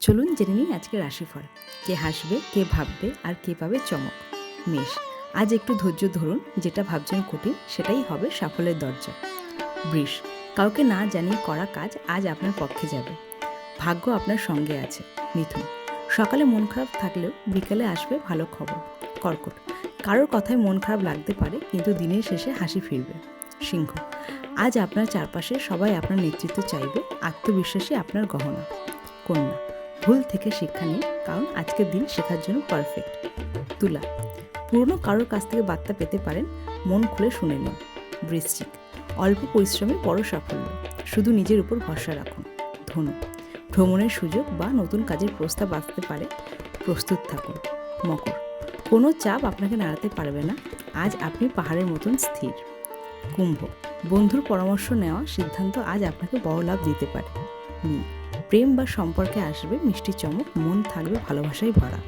চলুন জেনে নিই আজকের রাশিফল। কে হাসবে, কে ভাববে আর কে পাবে চমক। মেষ, আজ একটু ধৈর্য ধরুন, যেটা ভাবছেন কঠিন সেটাই হবে সাফল্যের দরজা। বৃষ, কাউকে না জানিয়ে করা কাজ আজ আপনার পক্ষে যাবে। ভাগ্য আপনার সঙ্গে আছে। মিথুন, সকালে মন খারাপ থাকলেও বিকালে আসবে ভালো খবর। কর্কট, কারোর কথায় মন খারাপ লাগতে পারে কিন্তু দিনের শেষে হাসি ফিরবে। সিংহ, আজ আপনার চারপাশে সবাই আপনার নেতৃত্ব চাইবে, আত্মবিশ্বাসী আপনার গহনা। কন্যা, ভুল থেকে শিক্ষা নিন, কারণ আজকের দিন শেখার জন্য পারফেক্ট। তুলা, পুরনো কারোর কাছ থেকে বার্তা পেতে পারেন, মন খুলে শুনে নিন। বৃশ্চিক, অল্প পরিশ্রমে বড় সাফল্য, শুধু নিজের উপর ভরসা রাখুন। ধনু, ভ্রমণের সুযোগ বা নতুন কাজের প্রস্তাব আসতে পারে, প্রস্তুত থাকুন। মকর, কোনো চাপ আপনাকে নাড়াতে পারবে না, আজ আপনি পাহাড়ের মতন স্থির। কুম্ভ, বন্ধুর পরামর্শ নেওয়া সিদ্ধান্ত আজ আপনাকে বড় লাভ দিতে পারে। মীন, প্রেম বা সম্পর্কে আসবে মিষ্টি চমক, মন থাকবে ভালোবাসায় ভরা।